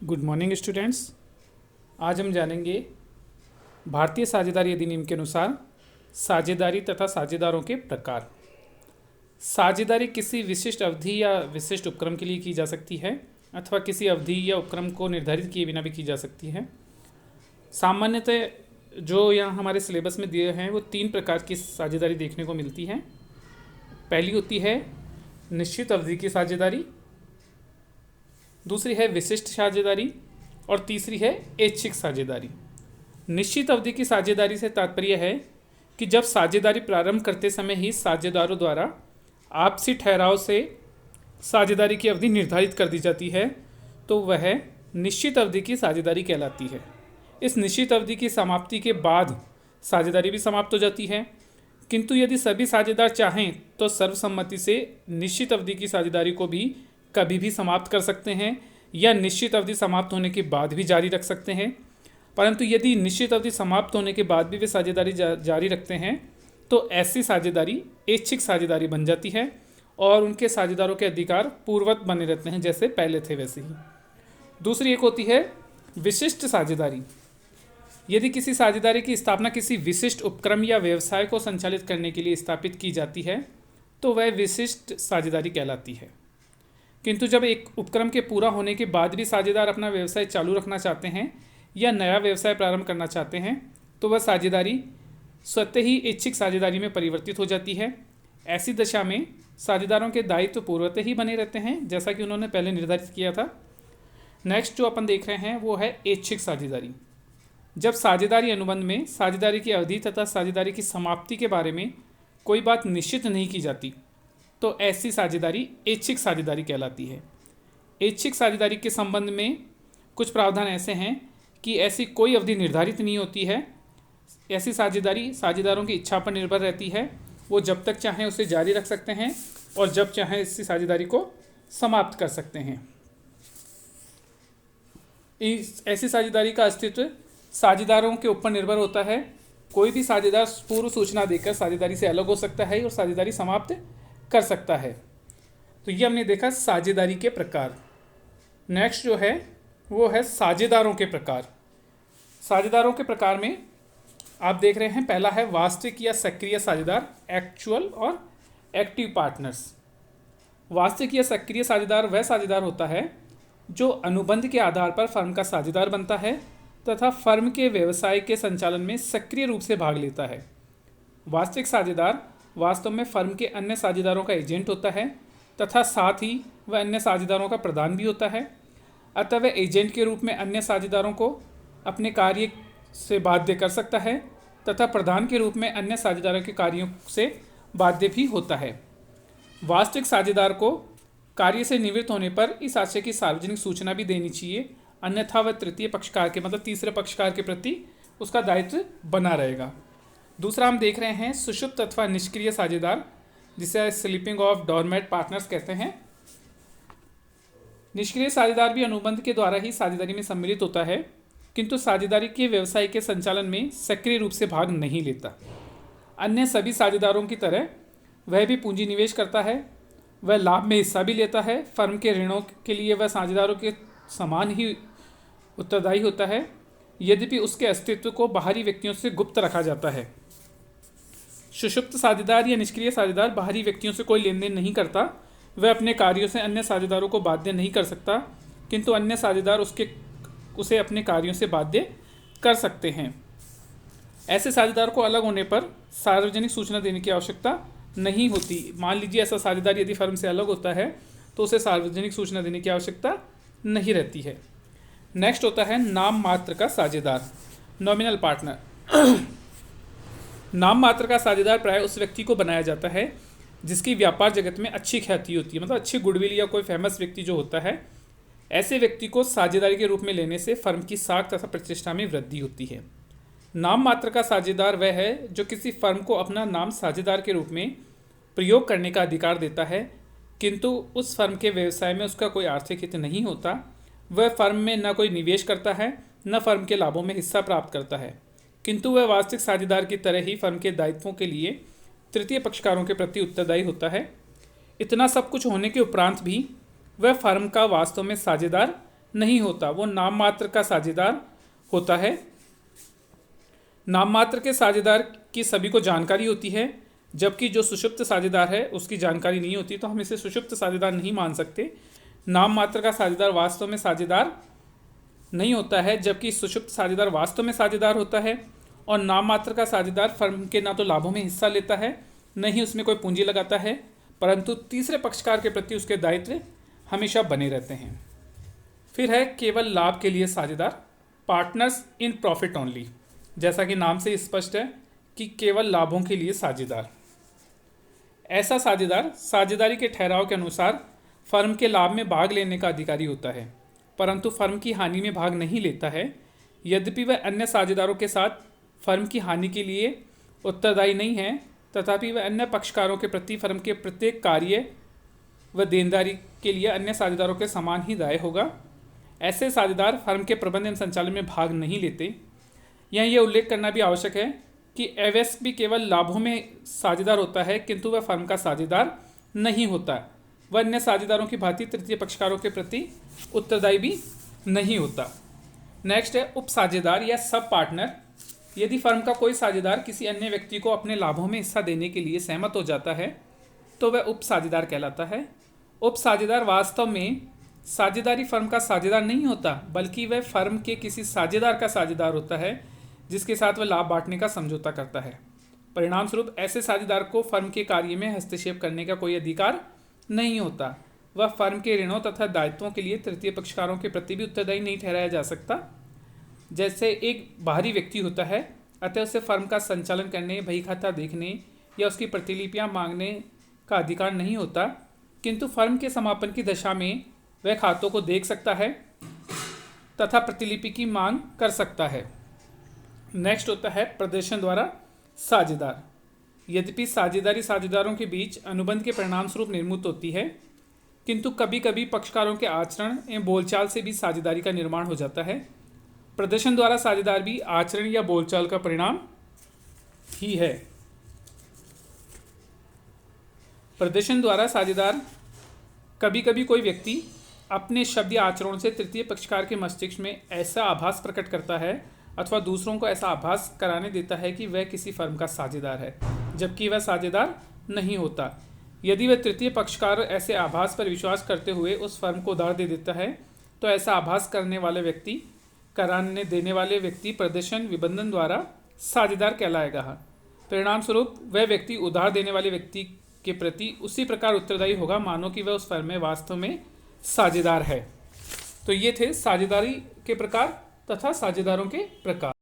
Good morning students. आज हम जानेंगे भारतीय साझेदारी अधिनियम के अनुसार साझेदारी तथा साझेदारों के प्रकार। साझेदारी किसी विशिष्ट अवधि या विशिष्ट उपक्रम के लिए की जा सकती है अथवा किसी अवधि या उपक्रम को निर्धारित किए बिना भी की जा सकती है। सामान्यतः जो यहाँ हमारे सिलेबस में दिए हैं वो 3 प्रकार की साझेदारी देखने को मिलती है। पहली होती है निश्चित अवधि की साझेदारी, दूसरी है विशिष्ट साझेदारी और तीसरी है ऐच्छिक साझेदारी। निश्चित अवधि की साझेदारी से तात्पर्य है कि जब साझेदारी प्रारंभ करते समय ही साझेदारों द्वारा आपसी ठहराव से साझेदारी की अवधि निर्धारित कर दी जाती है तो वह निश्चित अवधि की साझेदारी कहलाती है। इस निश्चित अवधि की समाप्ति के बाद साझेदारी भी समाप्त हो जाती है, किंतु यदि सभी साझेदार चाहें तो सर्वसम्मति से निश्चित अवधि की साझेदारी को भी कभी भी समाप्त कर सकते हैं या निश्चित अवधि समाप्त होने के बाद भी जारी रख सकते हैं। परंतु यदि निश्चित अवधि समाप्त होने के बाद भी वे साझेदारी जारी रखते हैं तो ऐसी साझेदारी ऐच्छिक साझेदारी बन जाती है और उनके साझेदारों के अधिकार पूर्ववत बने रहते हैं, जैसे पहले थे वैसे ही। दूसरी एक होती है विशिष्ट साझेदारी। यदि किसी साझेदारी की स्थापना किसी विशिष्ट उपक्रम या व्यवसाय को संचालित करने के लिए स्थापित की जाती है तो वह विशिष्ट साझेदारी कहलाती है। किंतु जब एक उपक्रम के पूरा होने के बाद भी साझेदार अपना व्यवसाय चालू रखना चाहते हैं या नया व्यवसाय प्रारंभ करना चाहते हैं तो वह साझेदारी स्वतः ही ऐच्छिक साझेदारी में परिवर्तित हो जाती है। ऐसी दशा में साझेदारों के दायित्व पूर्वतः ही बने रहते हैं, जैसा कि उन्होंने पहले निर्धारित किया था। नेक्स्ट जो अपन देख रहे हैं वो है ऐच्छिक साझेदारी। जब साझेदारी अनुबंध में साझेदारी की अवधि तथा साझेदारी की समाप्ति के बारे में कोई बात निश्चित नहीं की जाती तो ऐसी साझेदारी ऐच्छिक साझेदारी कहलाती है। ऐच्छिक साझेदारी के संबंध में कुछ प्रावधान ऐसे हैं कि ऐसी कोई अवधि निर्धारित नहीं होती है। ऐसी साझेदारी साझेदारों की इच्छा पर निर्भर रहती है, वो जब तक चाहें उसे जारी रख सकते हैं और जब चाहें इसी साझेदारी को समाप्त कर सकते हैं। ऐसी साझेदारी का अस्तित्व साझेदारों के ऊपर निर्भर होता है। कोई भी साझेदार पूर्व सूचना देकर साझेदारी से अलग हो सकता है और साझेदारी समाप्त कर सकता है। तो ये हमने देखा साझेदारी के प्रकार। नेक्स्ट जो है वो है साझेदारों के प्रकार। साझेदारों के प्रकार में आप देख रहे हैं, पहला है वास्तविक या सक्रिय साझेदार, एक्चुअल और एक्टिव पार्टनर्स। वास्तविक या सक्रिय साझेदार वह साझेदार होता है जो अनुबंध के आधार पर फर्म का साझेदार बनता है तथा फर्म के व्यवसाय के संचालन में सक्रिय रूप से भाग लेता है। वास्तविक साझेदार वास्तव में फर्म के अन्य साझेदारों का एजेंट होता है तथा साथ ही वह अन्य साझेदारों का प्रधान भी होता है। अतः वह एजेंट के रूप में अन्य साझेदारों को अपने कार्य से बाध्य कर सकता है तथा प्रधान के रूप में अन्य साझेदारों के कार्यों से बाध्य भी होता है। वास्तविक साझेदार को कार्य से निवृत्त होने पर इस आशय की सार्वजनिक सूचना भी देनी चाहिए, अन्यथा वह तृतीय पक्षकार के मतलब तीसरे पक्षकार के प्रति उसका दायित्व बना रहेगा। दूसरा हम देख रहे हैं सुषुप्त अथवा निष्क्रिय साझेदार, जिसे स्लीपिंग ऑफ डॉर्मेट पार्टनर्स कहते हैं। निष्क्रिय साझेदार भी अनुबंध के द्वारा ही साझेदारी में सम्मिलित होता है, किंतु साझेदारी के व्यवसाय के संचालन में सक्रिय रूप से भाग नहीं लेता। अन्य सभी साझेदारों की तरह वह भी पूंजी निवेश करता है, वह लाभ में हिस्सा भी लेता है। फर्म के ऋणों के लिए वह साझेदारों के समान ही उत्तरदायी होता है, यद्यपि उसके अस्तित्व को बाहरी व्यक्तियों से गुप्त रखा जाता है। सुषुप्त साझेदार या निष्क्रिय साझेदार बाहरी व्यक्तियों से कोई लेन देन नहीं करता। वह अपने कार्यों से अन्य साझेदारों को बाध्य नहीं कर सकता, किंतु अन्य साझेदार उसे अपने कार्यों से बाध्य कर सकते हैं। ऐसे साझेदार को अलग होने पर सार्वजनिक सूचना देने की आवश्यकता नहीं होती। मान लीजिए ऐसा साझेदार यदि फर्म से अलग होता है तो उसे सार्वजनिक सूचना देने की आवश्यकता नहीं रहती है। नेक्स्ट होता है नाम मात्र का साझेदार, नॉमिनल पार्टनर। नाम मात्र का साझेदार प्राय उस व्यक्ति को बनाया जाता है जिसकी व्यापार जगत में अच्छी ख्याति होती है, मतलब अच्छी गुडविल या कोई फेमस व्यक्ति जो होता है। ऐसे व्यक्ति को साझेदारी के रूप में लेने से फर्म की साख तथा प्रतिष्ठा में वृद्धि होती है। नाम मात्र का साझेदार वह है जो किसी फर्म को अपना नाम साझेदार के रूप में प्रयोग करने का अधिकार देता है, किंतु उस फर्म के व्यवसाय में उसका कोई आर्थिक हित नहीं होता। वह फर्म में न कोई निवेश करता है न फर्म के लाभों में हिस्सा प्राप्त करता है, किंतु वह वास्तविक साझेदार की तरह ही फर्म के दायित्वों के लिए तृतीय पक्षकारों के प्रति उत्तरदायी होता है। इतना सब कुछ होने के उपरांत भी वह फर्म का वास्तव में साझेदार नहीं होता, वो नाम मात्र का साझेदार होता है। नाम मात्र के साझेदार की सभी को जानकारी होती है, जबकि जो सुषुप्त साझेदार है उसकी जानकारी नहीं होती, तो हम इसे सुषुप्त साझेदार नहीं मान सकते। नाम मात्र का साझेदार वास्तव में साझेदार नहीं होता है, जबकि सुषुप्त साझेदार वास्तव में साझेदार होता है। और नाम मात्र का साझेदार फर्म के ना तो लाभों में हिस्सा लेता है, न ही उसमें कोई पूंजी लगाता है, परंतु तीसरे पक्षकार के प्रति उसके दायित्व हमेशा बने रहते हैं। फिर है केवल लाभ के लिए साझेदार, पार्टनर्स इन प्रॉफिट ओनली। जैसा कि नाम से स्पष्ट है कि केवल लाभों के लिए साझेदार। ऐसा साझेदार साझेदारी के ठहराव के अनुसार फर्म के लाभ में भाग लेने का अधिकारी होता है, परंतु फर्म की हानि में भाग नहीं लेता है। यद्यपि वह अन्य साझेदारों के साथ फर्म की हानि के लिए उत्तरदायी नहीं है, तथापि वह अन्य पक्षकारों के प्रति फर्म के प्रत्येक कार्य व देनदारी के लिए अन्य साझेदारों के समान ही दायी होगा। ऐसे साझेदार फर्म के प्रबंध एवं संचालन में भाग नहीं लेते। यहाँ यह उल्लेख करना भी आवश्यक है कि एवेस्क भी केवल लाभों में साझेदार होता है, किंतु वह फर्म का साझेदार नहीं होता। वह अन्य साझेदारों की भांति तृतीय पक्षकारों के प्रति उत्तरदायी भी नहीं होता। नेक्स्ट है उप साझेदार या सब पार्टनर। यदि फर्म का कोई साझेदार किसी अन्य व्यक्ति को अपने लाभों में हिस्सा देने के लिए सहमत हो जाता है तो वह उप साझेदार कहलाता है। उप साझेदार वास्तव में साझेदारी फर्म का साझेदार नहीं होता, बल्कि वह फर्म के किसी साझेदार का साझेदार होता है जिसके साथ वह लाभ बांटने का समझौता करता है। परिणाम स्वरूप ऐसे साझेदार को फर्म के कार्य में हस्तक्षेप करने का कोई अधिकार नहीं होता। वह फर्म के ऋणों तथा दायित्वों के लिए तृतीय पक्षकारों के प्रति भी उत्तरदायी नहीं ठहराया जा सकता। जैसे एक बाहरी व्यक्ति होता है, अतः उसे फर्म का संचालन करने, बही खाता देखने या उसकी प्रतिलिपियां मांगने का अधिकार नहीं होता, किंतु फर्म के समापन की दशा में वह खातों को देख सकता है तथा प्रतिलिपि की मांग कर सकता है। नेक्स्ट होता है प्रदर्शन द्वारा साझेदार। यद्यपि साझेदारी साझेदारों के बीच अनुबंध के परिणाम स्वरूप निर्मित होती है, किंतु कभी कभी पक्षकारों के आचरण एवं बोलचाल से भी साझेदारी का निर्माण हो जाता है। प्रदर्शन द्वारा साझेदार भी आचरण या बोलचाल का परिणाम ही है। प्रदर्शन द्वारा साझेदार कभी कभी कोई व्यक्ति अपने शब्द या आचरण से तृतीय पक्षकार के मस्तिष्क में ऐसा आभास प्रकट करता है अथवा दूसरों को ऐसा आभास कराने देता है कि वह किसी फर्म का साझेदार है, जबकि वह साझेदार नहीं होता। यदि वह तृतीय पक्षकार ऐसे आभास पर विश्वास करते हुए उस फर्म को उधार दे देता है तो ऐसा आभास कराने देने वाले व्यक्ति प्रदर्शन विबंधन द्वारा साझेदार कहलाएगा। परिणाम स्वरूप वह व्यक्ति उधार देने वाले व्यक्ति के प्रति उसी प्रकार उत्तरदायी होगा मानो कि वह उस फर्म में वास्तव में साझेदार है। तो ये थे साझेदारी के प्रकार तथा साझेदारों के प्रकार।